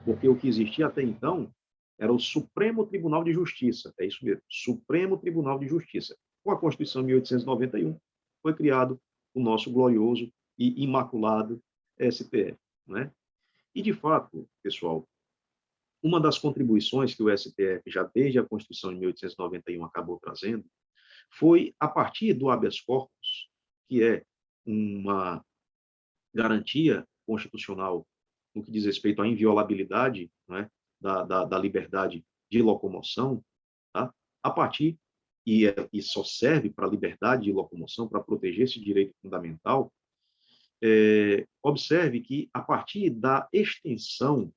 B: Porque o que existia até então era o Supremo Tribunal de Justiça, é isso mesmo, Supremo Tribunal de Justiça. Com a Constituição de 1891, foi criado o nosso glorioso e imaculado STF, né? E, de fato, pessoal, uma das contribuições que o STF, já desde a Constituição de 1891, acabou trazendo, foi a partir do habeas corpus, que é uma garantia constitucional no que diz respeito à inviolabilidade, né, da liberdade de locomoção, tá? A partir, e só serve para a liberdade de locomoção, para proteger esse direito fundamental, observe que, a partir da extensão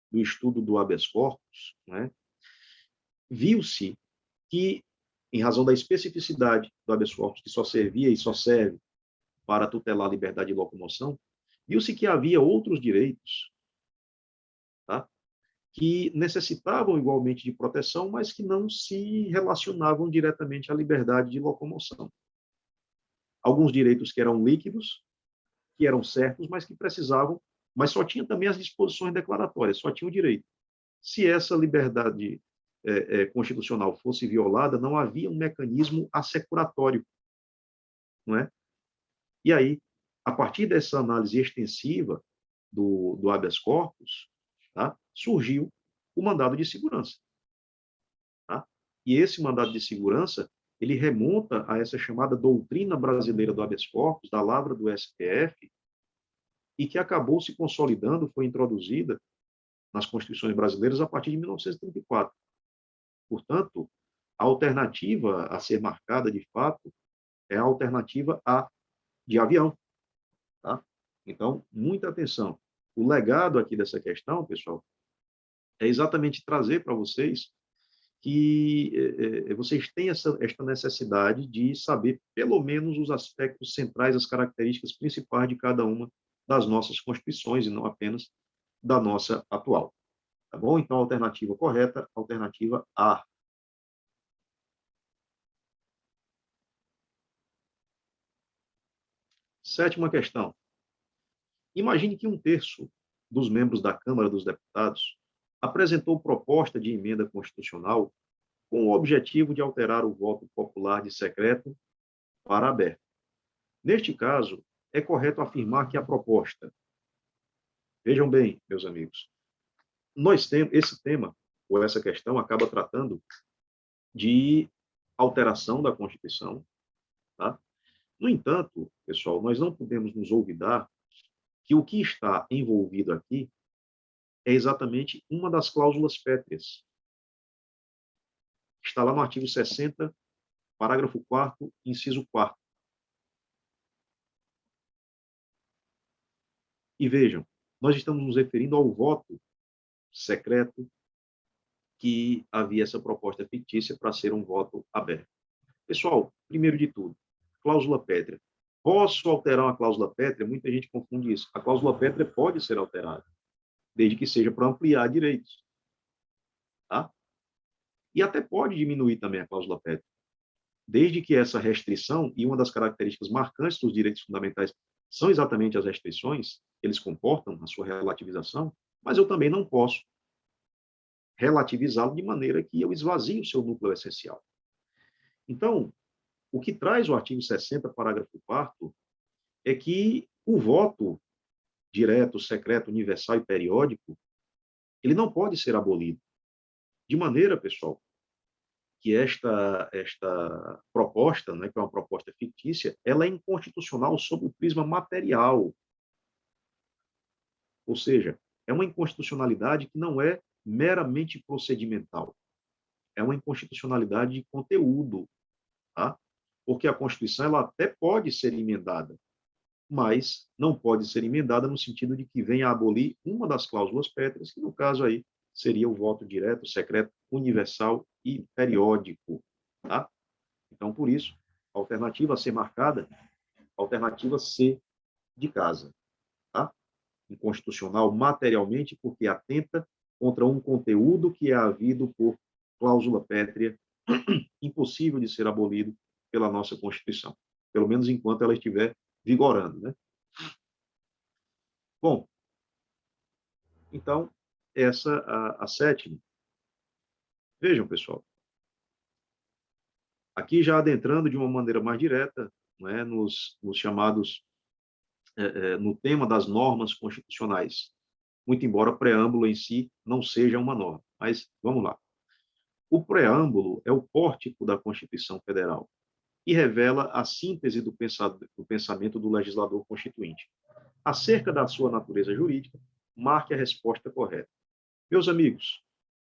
B: do estudo do habeas corpus, né, viu-se que, em razão da especificidade do habeas corpus, que só servia e só serve para tutelar a liberdade de locomoção, viu-se que havia outros direitos, tá, que necessitavam igualmente de proteção, mas que não se relacionavam diretamente à liberdade de locomoção. Alguns direitos que eram líquidos, que eram certos, mas que precisavam, mas só tinha também as disposições declaratórias, só tinha o direito. Se essa liberdade constitucional fosse violada, não havia um mecanismo assecuratório, não é? E aí, a partir dessa análise extensiva do habeas corpus, tá, surgiu o mandado de segurança. Tá? E esse mandado de segurança, ele remonta a essa chamada doutrina brasileira do habeas corpus, da lavra do STF, e que acabou se consolidando, foi introduzida nas constituições brasileiras a partir de 1934. Portanto, a alternativa a ser marcada, de fato, é a alternativa A, de avião. Tá? Então, muita atenção. O legado aqui dessa questão, pessoal, é exatamente trazer para vocês que vocês têm esta necessidade de saber, pelo menos, os aspectos centrais, as características principais de cada uma das nossas constituições, e não apenas da nossa atual. Tá bom? Então, alternativa correta, alternativa A. Sétima questão. Imagine que 1/3 dos membros da Câmara dos Deputados apresentou proposta de emenda constitucional com o objetivo de alterar o voto popular de secreto para aberto. Neste caso, é correto afirmar que a proposta, vejam bem, meus amigos, nós temos esse tema, ou essa questão, acaba tratando de alteração da Constituição, tá? No entanto, pessoal, nós não podemos nos olvidar que o que está envolvido aqui é exatamente uma das cláusulas pétreas. Está lá no artigo 60, parágrafo 4º, inciso 4º. E vejam, nós estamos nos referindo ao voto secreto que havia essa proposta fictícia para ser um voto aberto. Pessoal, primeiro de tudo, cláusula pétrea. Posso alterar uma cláusula pétrea? Muita gente confunde isso. A cláusula pétrea pode ser alterada, desde que seja para ampliar direitos. Tá? E até pode diminuir também a cláusula pétrea, desde que essa restrição, e uma das características marcantes dos direitos fundamentais são exatamente as restrições, eles comportam a sua relativização, mas eu também não posso relativizá-lo de maneira que eu esvazie o seu núcleo essencial. Então, o que traz o artigo 60, parágrafo 4º, é que o voto direto, secreto, universal e periódico, ele não pode ser abolido. De maneira, pessoal, que esta proposta, né, que é uma proposta fictícia, ela é inconstitucional sob o prisma material. Ou seja, é uma inconstitucionalidade que não é meramente procedimental. É uma inconstitucionalidade de conteúdo, tá? Porque a Constituição ela até pode ser emendada, mas não pode ser emendada no sentido de que venha a abolir uma das cláusulas pétreas, que no caso aí seria o voto direto, secreto, universal e periódico. Tá? Então, por isso, a alternativa a ser marcada, alternativa C de casa. Tá? Inconstitucional materialmente, porque atenta contra um conteúdo que é havido por cláusula pétrea, impossível de ser abolido pela nossa Constituição, pelo menos enquanto ela estiver vigorando, né? Bom, então, essa a sétima. Vejam, pessoal, aqui já adentrando de uma maneira mais direta, né, nos chamados, no tema das normas constitucionais, muito embora o preâmbulo em si não seja uma norma, mas vamos lá. O preâmbulo é o pórtico da Constituição Federal e revela a síntese do pensamento do legislador constituinte. Acerca da sua natureza jurídica, marque a resposta correta. Meus amigos,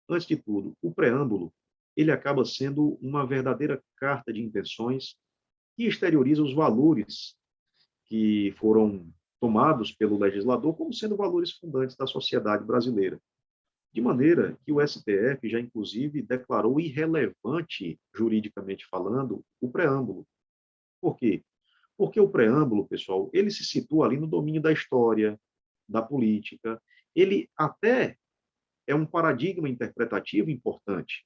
B: antes de tudo, o preâmbulo, ele acaba sendo uma verdadeira carta de intenções que exterioriza os valores que foram tomados pelo legislador como sendo valores fundantes da sociedade brasileira. De maneira que o STF já, inclusive, declarou irrelevante, juridicamente falando, o preâmbulo. Por quê? Porque o preâmbulo, pessoal, ele se situa ali no domínio da história, da política, ele até é um paradigma interpretativo importante,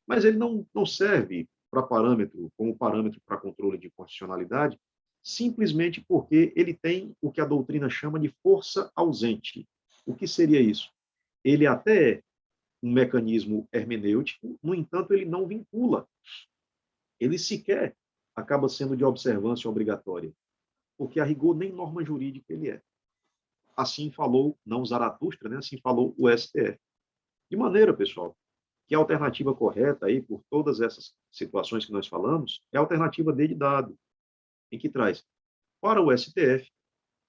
B: mas ele não serve para parâmetro, como parâmetro para controle de constitucionalidade, simplesmente porque ele tem o que a doutrina chama de força ausente. O que seria isso? Ele até é um mecanismo hermenêutico, no entanto, ele não vincula. Ele sequer acaba sendo de observância obrigatória, porque a rigor nem norma jurídica ele é. Assim falou, não Zaratustra, né? Assim falou o STF. De maneira, pessoal, que a alternativa correta aí, por todas essas situações que nós falamos, é a alternativa D de dado, em que traz, para o STF,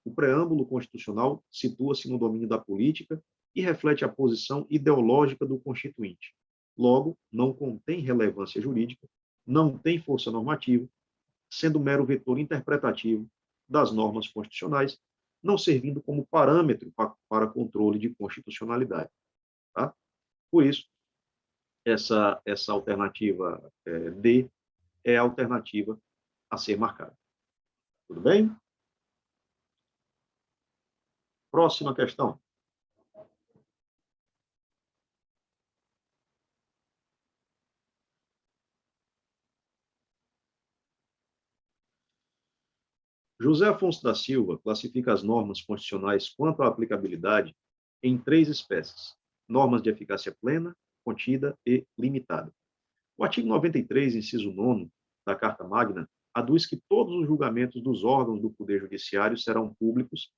B: o preâmbulo constitucional situa-se no domínio da política e reflete a posição ideológica do constituinte. Logo, não contém relevância jurídica, não tem força normativa, sendo mero vetor interpretativo das normas constitucionais, não servindo como parâmetro para controle de constitucionalidade. Tá? Por isso, essa alternativa D é a alternativa a ser marcada. Tudo bem? Próxima questão. José Afonso da Silva classifica as normas constitucionais quanto à aplicabilidade em 3 espécies: normas de eficácia plena, contida e limitada. O artigo 93, inciso 9 da Carta Magna, aduz que todos os julgamentos dos órgãos do Poder Judiciário serão públicos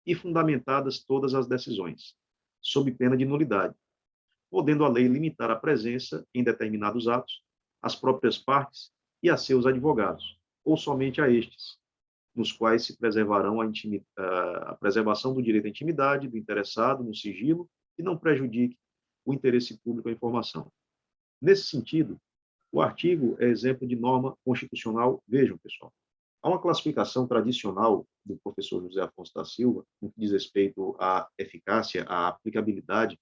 B: e fundamentadas todas as decisões, sob pena de nulidade, podendo a lei limitar a presença em determinados atos às próprias partes e a seus advogados, ou somente a estes, nos quais se preservarão a preservação do direito à intimidade do interessado no sigilo e não prejudique o interesse público à informação. Nesse sentido, o artigo é exemplo de norma constitucional. Vejam, pessoal, há uma classificação tradicional do professor José Afonso da Silva, no que diz respeito à eficácia, à aplicabilidade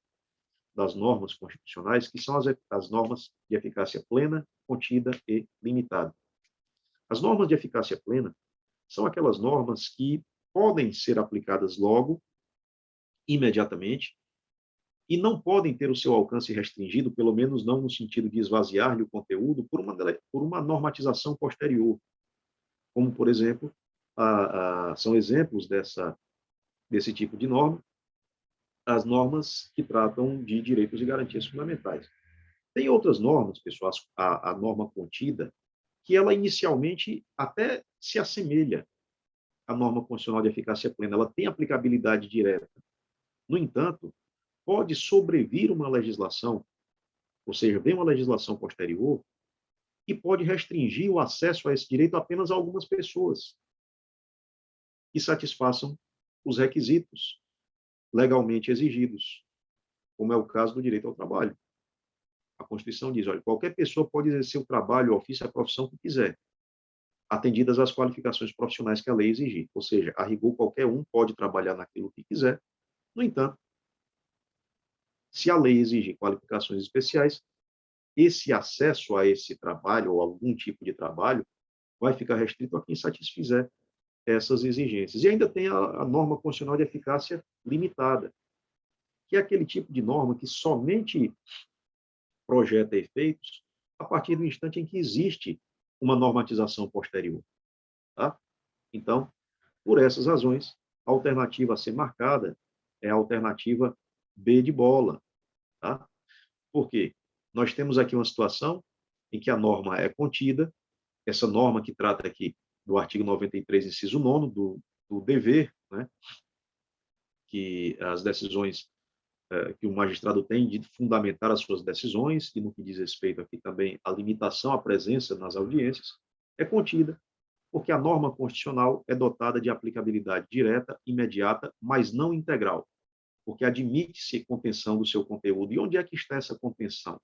B: das normas constitucionais, que são as normas de eficácia plena, contida e limitada. As normas de eficácia plena são aquelas normas que podem ser aplicadas logo, imediatamente, e não podem ter o seu alcance restringido, pelo menos não no sentido de esvaziar-lhe o conteúdo, por uma normatização posterior. Como, por exemplo, são exemplos desse tipo de norma, as normas que tratam de direitos e garantias fundamentais. Tem outras normas, pessoal, a norma contida, que ela inicialmente até se assemelha à norma constitucional de eficácia plena, ela tem aplicabilidade direta. No entanto, pode sobrevir uma legislação, ou seja, vem uma legislação posterior, e pode restringir o acesso a esse direito apenas a algumas pessoas que satisfaçam os requisitos legalmente exigidos, como é o caso do direito ao trabalho. A Constituição diz, olha, qualquer pessoa pode exercer o trabalho, o ofício, a profissão que quiser, atendidas as qualificações profissionais que a lei exigir. Ou seja, a rigor, qualquer um pode trabalhar naquilo que quiser. No entanto, se a lei exigir qualificações especiais, esse acesso a esse trabalho, ou algum tipo de trabalho, vai ficar restrito a quem satisfizer essas exigências. E ainda tem a norma constitucional de eficácia limitada, que é aquele tipo de norma que somente projeta efeitos a partir do instante em que existe uma normatização posterior. Tá? Então, por essas razões, a alternativa a ser marcada é a alternativa B de bola. Tá? Por quê? Nós temos aqui uma situação em que a norma é contida, essa norma que trata aqui do artigo 93, inciso 9, do dever, né, que as decisões que o magistrado tem de fundamentar as suas decisões, e no que diz respeito aqui também à limitação à presença nas audiências, é contida, porque a norma constitucional é dotada de aplicabilidade direta, imediata, mas não integral, porque admite-se contenção do seu conteúdo. E onde é que está essa contenção?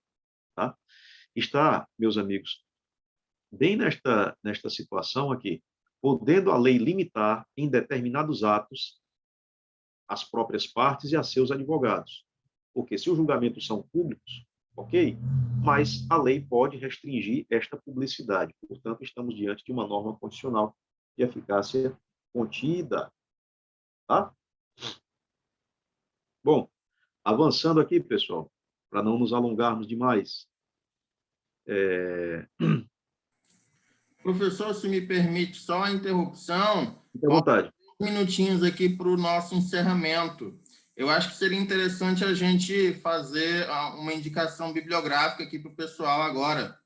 B: Tá? Está, meus amigos, bem nesta situação aqui, podendo a lei limitar em determinados atos as próprias partes e a seus advogados. Porque se os julgamentos são públicos, ok? Mas a lei pode restringir esta publicidade. Portanto, estamos diante de uma norma constitucional de eficácia contida. Tá? Bom, avançando aqui, pessoal, para não nos alongarmos demais.
A: Professor, se me permite só a interrupção,
B: Fique à vontade.
A: minutinhos aqui para o nosso encerramento. Eu acho que seria interessante a gente fazer uma indicação bibliográfica aqui para o pessoal agora.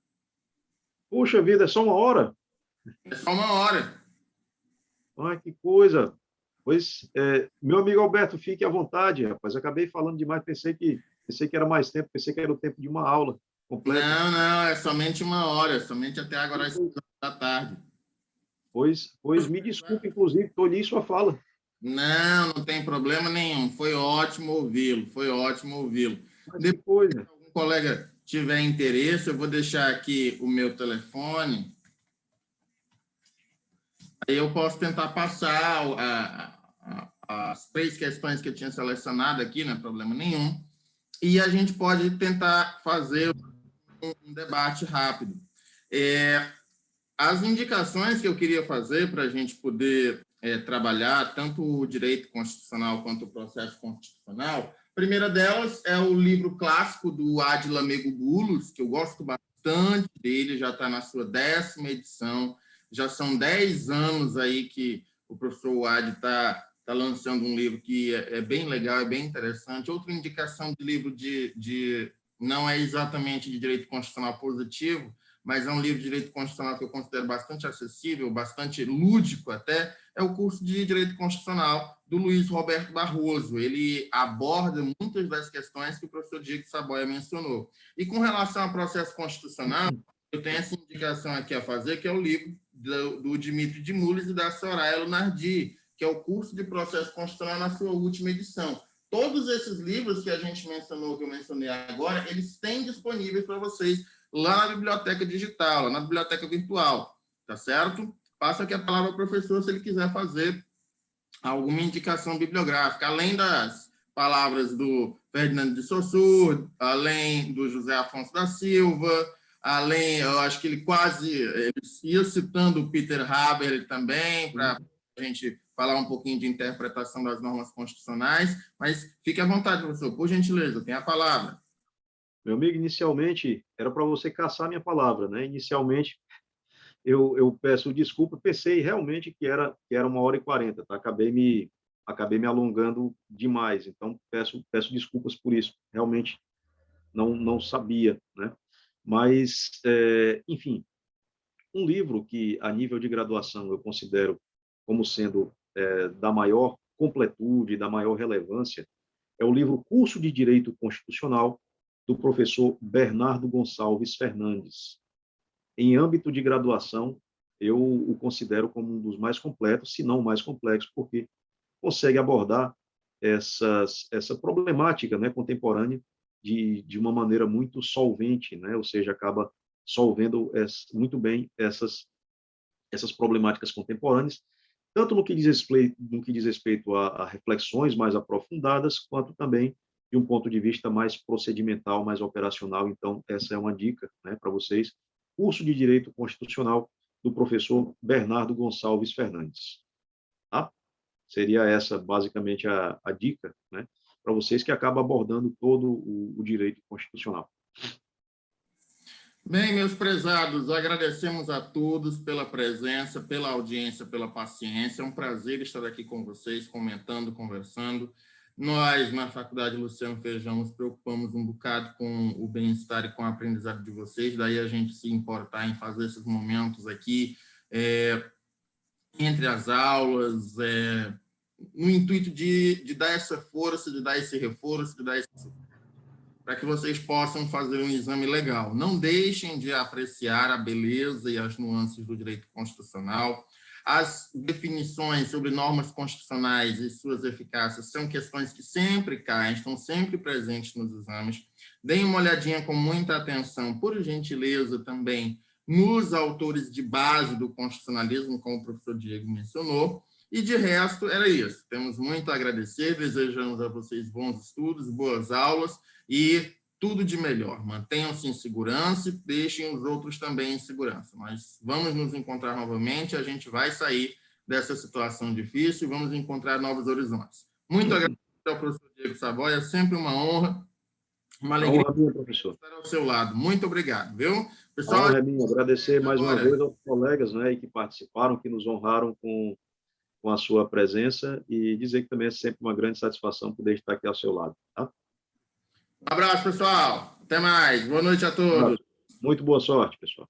B: Puxa vida, é só 1 hora?
A: É só 1 hora.
B: Ai, que coisa. Pois, meu amigo Alberto, fique à vontade, rapaz. Eu acabei falando demais, pensei que era mais tempo, pensei que era o tempo de uma aula completa.
A: Não, é somente 1 hora, somente até agora às 5 da tarde.
B: Pois me desculpe, inclusive, tolhi sua fala.
A: Não tem problema nenhum. Foi ótimo ouvi-lo, foi ótimo ouvi-lo.
B: Depois,
A: se algum colega tiver interesse, eu vou deixar aqui o meu telefone. Aí eu posso tentar passar as 3 questões que eu tinha selecionado aqui, não é problema nenhum. E a gente pode tentar fazer um debate rápido. As indicações que eu queria fazer para a gente poder trabalhar tanto o direito constitucional quanto o processo constitucional, a primeira delas é o livro clássico do Ádila Megubulos, que eu gosto bastante dele, já está na sua 10ª edição, já são 10 anos aí que o professor Wade está lançando um livro que é bem legal, é bem interessante. Outra indicação de livro não é exatamente de direito constitucional positivo, mas é um livro de direito constitucional que eu considero bastante acessível, bastante lúdico até, é o curso de Direito Constitucional do Luiz Roberto Barroso. Ele aborda muitas das questões que o professor Diego Saboia mencionou. E com relação ao processo constitucional, eu tenho essa indicação aqui a fazer, que é o livro do Dimitri de Mules e da Soraya Lunardi, que é o curso de processo constitucional na sua última edição. Todos esses livros que a gente mencionou, que eu mencionei agora, eles têm disponíveis para vocês lá na biblioteca digital, lá na biblioteca virtual, tá certo? Passo aqui a palavra ao professor, se ele quiser fazer alguma indicação bibliográfica, além das palavras do Ferdinando de Saussure, além do José Afonso da Silva, além, eu acho que ele ia citando o Peter Haber também, para a gente falar um pouquinho de interpretação das normas constitucionais, mas fique à vontade, professor, por gentileza, tem a palavra.
B: Meu amigo, inicialmente, era para você caçar minha palavra, né? Inicialmente, eu peço desculpa, pensei realmente que era 1h40, tá? Acabei me alongando demais, então peço desculpas por isso, realmente não sabia, né? Mas, enfim, um livro que, a nível de graduação, eu considero como sendo da maior completude, da maior relevância, é o livro Curso de Direito Constitucional, do professor Bernardo Gonçalves Fernandes. Em âmbito de graduação, eu o considero como um dos mais completos, se não o mais complexo, porque consegue abordar essa problemática, né, contemporânea de uma maneira muito solvente, né, ou seja, acaba solvendo muito bem essas problemáticas contemporâneas, tanto no que diz respeito a reflexões mais aprofundadas, quanto também de um ponto de vista mais procedimental, mais operacional. Então, essa é uma dica, né, para vocês. Curso de Direito Constitucional do professor Bernardo Gonçalves Fernandes. Tá? Seria essa, basicamente, a dica, né, para vocês, que acaba abordando todo o direito constitucional.
A: Bem, meus prezados, agradecemos a todos pela presença, pela audiência, pela paciência. É um prazer estar aqui com vocês, comentando, conversando. Nós, na Faculdade Luciano Feijão, nos preocupamos um bocado com o bem-estar e com o aprendizado de vocês, daí a gente se importar em fazer esses momentos aqui, entre as aulas, no intuito de dar essa força, de dar esse reforço, de dar esse para que vocês possam fazer um exame legal. Não deixem de apreciar a beleza e as nuances do direito constitucional. As definições sobre normas constitucionais e suas eficácias são questões que sempre caem, estão sempre presentes nos exames. Deem uma olhadinha com muita atenção, por gentileza também, nos autores de base do constitucionalismo, como o professor Diego mencionou. E, de resto, era isso. Temos muito a agradecer, desejamos a vocês bons estudos, boas aulas, e tudo de melhor. Mantenham-se em segurança e deixem os outros também em segurança. Nós vamos nos encontrar novamente, a gente vai sair dessa situação difícil e vamos encontrar novos horizontes. Muito agradeço ao professor Diego Saboia, sempre uma honra, uma alegria estar ao seu lado. Muito obrigado, viu?
B: Pessoal, agradecer mais uma vez aos colegas, né, que participaram, que nos honraram com a sua presença, e dizer que também é sempre uma grande satisfação poder estar aqui ao seu lado. Tá?
A: Um abraço, pessoal. Até mais. Boa noite a todos.
B: Muito boa sorte, pessoal.